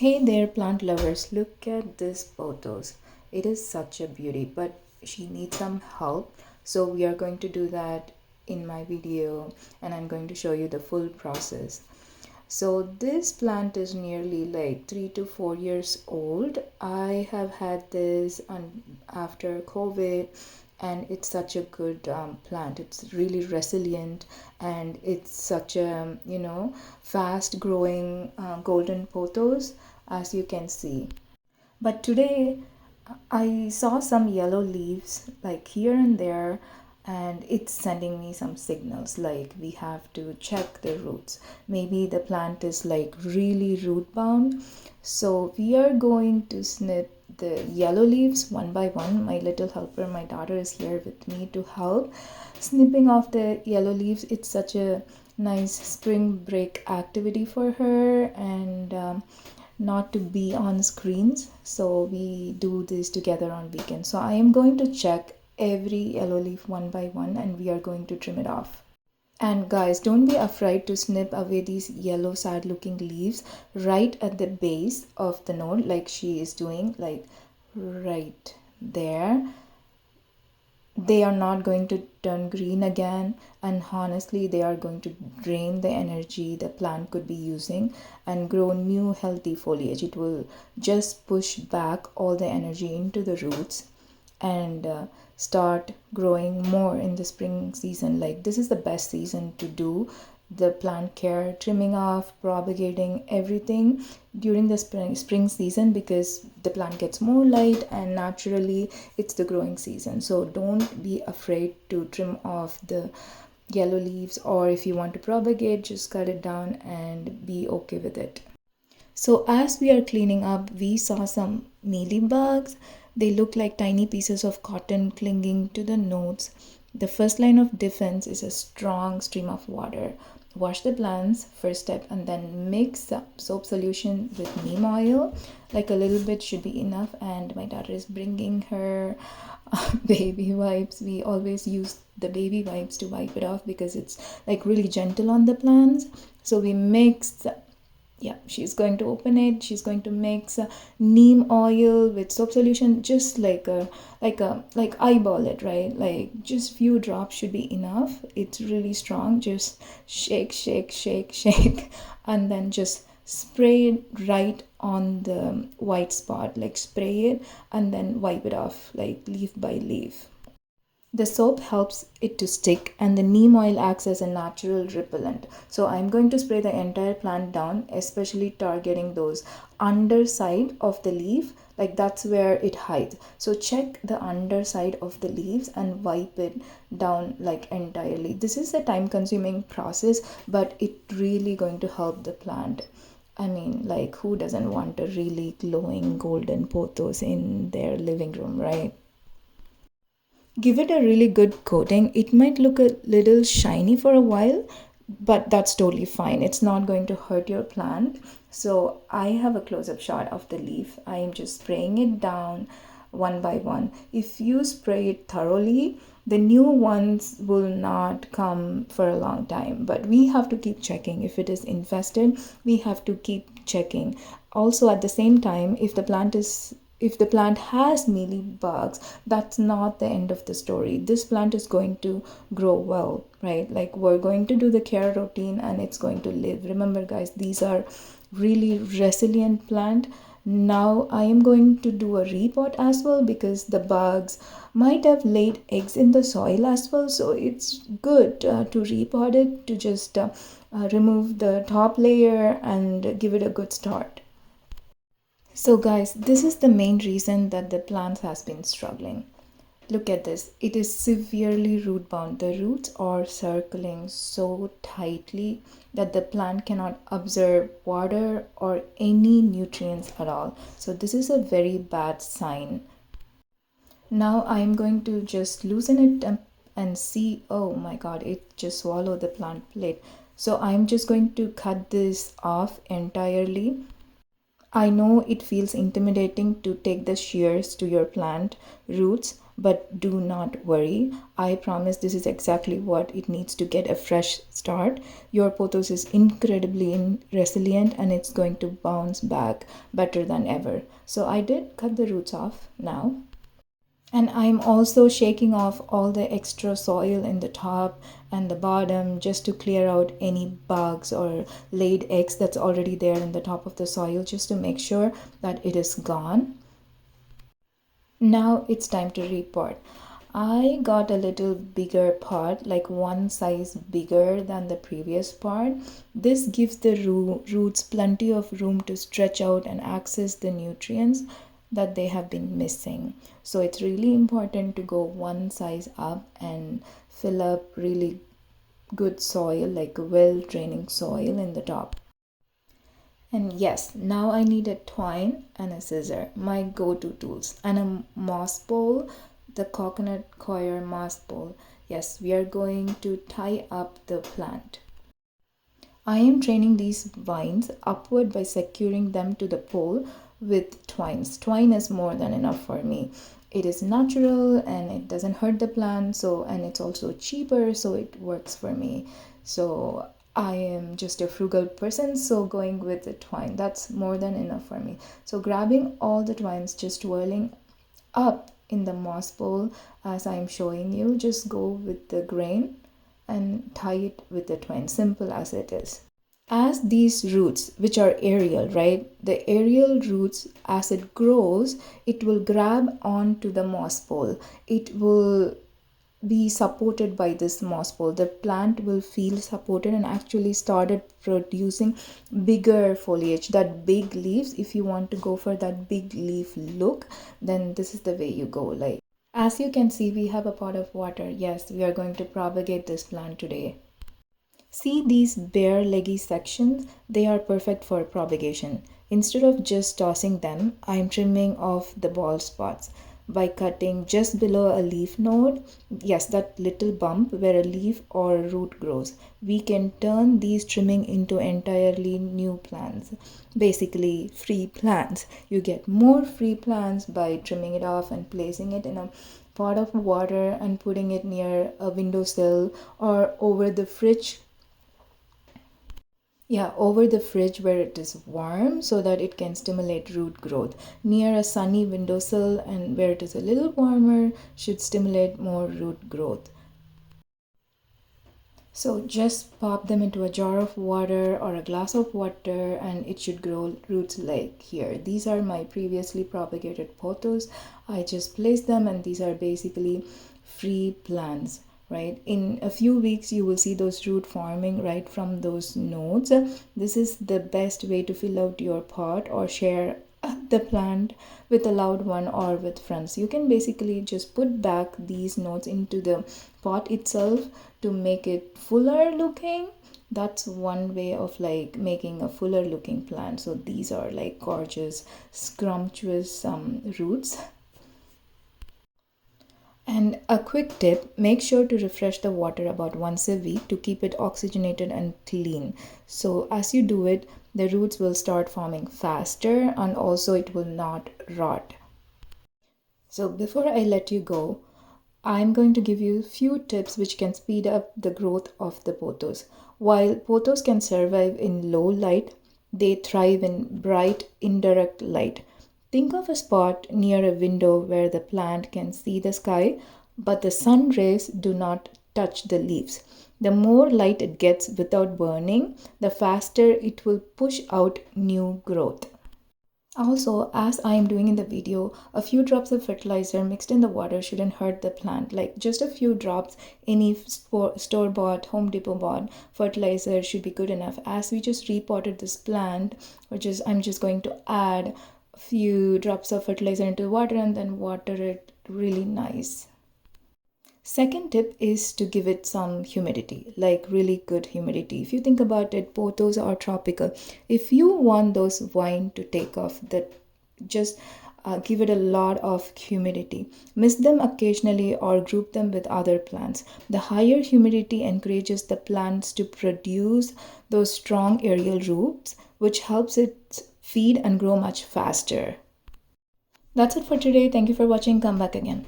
Hey there, plant lovers, look at this Pothos. It is such a beauty, but she needs some help. So, we are going to do that in my video, and I'm going to show you the full process. So, this plant is nearly like 3 to 4 years old. I have had this after COVID, and it's such a good plant. It's really resilient, and it's such a fast growing golden pothos, as you can see. But today I saw some yellow leaves like here and there, and it's sending me some signals like we have to check the roots. Maybe the plant is like really root bound. So we are going to snip the yellow leaves one by one. My little helper, my daughter, is here with me to help. Snipping off the yellow leaves, it's such a nice spring break activity for her, and not to be on screens, so we do this together on weekends. So I am going to check every yellow leaf one by one, and we are going to trim it off. And guys, don't be afraid to snip away these yellow sad looking leaves right at the base of the node, like she is doing, like right there. They are not going to turn green again, and honestly they are going to drain the energy the plant could be using and grow new healthy foliage. It will just push back all the energy into the roots and start growing more in the spring season. Like, this is the best season to do the plant care, trimming off, propagating, everything during the spring season, because the plant gets more light and naturally it's the growing season. So don't be afraid to trim off the yellow leaves, or if you want to propagate, just cut it down and be okay with it. So as we are cleaning up, we saw some mealybugs. They look like tiny pieces of cotton clinging to the nodes. The first line of defense is a strong stream of water. Wash the plants, first step, and then mix soap solution with neem oil. Like, a little bit should be enough. And my daughter is bringing her baby wipes. We always use the baby wipes to wipe it off because it's like really gentle on the plants. So we mix. Yeah, she's going to open it. She's going to mix neem oil with soap solution, just like eyeball it, right? Like, just few drops should be enough. It's really strong. Just shake, shake, shake, shake, and then just spray it right on the white spot. Like, spray it and then wipe it off, like leaf by leaf. The soap helps it to stick, and the neem oil acts as a natural repellent. So I'm going to spray the entire plant down, especially targeting those underside of the leaf, like that's where it hides. So check the underside of the leaves and wipe it down like entirely. This is a time consuming process, but it really going to help the plant. I mean, like, who doesn't want a really glowing golden pothos in their living room, right? Give it a really good coating. It might look a little shiny for a while, but that's totally fine. It's not going to hurt your plant. So I have a close-up shot of the leaf. I am just spraying it down one by one. If you spray it thoroughly, the new ones will not come for a long time, but we have to keep checking. If it is infested, we have to keep checking. Also, at the same time, if the plant has mealy bugs, that's not the end of the story. This plant is going to grow well, right? Like, we're going to do the care routine and it's going to live. Remember, guys, these are really resilient plant. Now I am going to do a repot as well, because the bugs might have laid eggs in the soil as well. So it's good to repot it, to just remove the top layer and give it a good start. So guys, this is the main reason that the plant has been struggling. Look at this. It is severely root bound. The roots are circling so tightly that the plant cannot absorb water or any nutrients at all. So this is a very bad sign. Now I am going to just loosen it and see. Oh my god, it just swallowed the plant plate. So I'm just going to cut this off entirely. I know it feels intimidating to take the shears to your plant roots, but do not worry. I promise this is exactly what it needs to get a fresh start. Your pothos is incredibly resilient and it's going to bounce back better than ever. So I did cut the roots off now. And I'm also shaking off all the extra soil in the top and the bottom just to clear out any bugs or laid eggs that's already there in the top of the soil, just to make sure that it is gone. Now it's time to repot. I got a little bigger pot, like one size bigger than the previous pot. This gives the roots plenty of room to stretch out and access the nutrients that they have been missing. So it's really important to go one size up and fill up really good soil, like well draining soil in the top. And yes, now I need a twine and a scissor, my go-to tools, and a moss pole, the coconut coir moss pole. Yes, we are going to tie up the plant. I am training these vines upward by securing them to the pole with twines. Twine is more than enough for me. It is natural and it doesn't hurt the plant, and it's also cheaper, so it works for me. So I am just a frugal person, so going with the twine, that's more than enough for me. So grabbing all the twines, just whirling up in the moss bowl as I'm showing you, just go with the grain and tie it with the twine, simple as it is. As these roots, which are aerial, right, the aerial roots, as it grows, it will grab onto the moss pole. It will be supported by this moss pole. The plant will feel supported and actually started producing bigger foliage, that big leaves. If you want to go for that big leaf look, then this is the way you go. Like, as you can see, we have a pot of water. Yes, we are going to propagate this plant today. See these bare leggy sections? They are perfect for propagation. Instead of just tossing them, I am trimming off the bald spots by cutting just below a leaf node. Yes, that little bump where a leaf or root grows. We can turn these trimming into entirely new plants. Basically, free plants. You get more free plants by trimming it off and placing it in a pot of water and putting it near a windowsill or over the fridge. Yeah, over the fridge where it is warm so that it can stimulate root growth. Near a sunny windowsill and where it is a little warmer should stimulate more root growth. So just pop them into a jar of water or a glass of water and it should grow roots like here. These are my previously propagated pothos. I just placed them and these are basically free plants. Right, in a few weeks you will see those root forming right from those nodes. This is the best way to fill out your pot or share the plant with a loved one or with friends. You can basically just put back these nodes into the pot itself to make it fuller looking. That's one way of like making a fuller looking plant. So these are like gorgeous scrumptious roots. And a quick tip, make sure to refresh the water about once a week to keep it oxygenated and clean. So as you do it, the roots will start forming faster and also it will not rot. So before I let you go, I'm going to give you a few tips which can speed up the growth of the pothos. While pothos can survive in low light, they thrive in bright indirect light. Think of a spot near a window where the plant can see the sky, but the sun rays do not touch the leaves. The more light it gets without burning, the faster it will push out new growth. Also, as I am doing in the video, a few drops of fertilizer mixed in the water shouldn't hurt the plant. Like just a few drops, any store-bought, Home Depot bought fertilizer should be good enough. As we just repotted this plant, I'm just going to add a few drops of fertilizer into the water and then water it really nice. Second tip is to give it some humidity, like really good humidity. If you think about it, pothos are tropical. If you want those vine to take off, just give it a lot of humidity. Mix them occasionally or group them with other plants. The higher humidity encourages the plants to produce those strong aerial roots, which helps it feed and grow much faster. That's it for today. Thank you for watching. Come back again.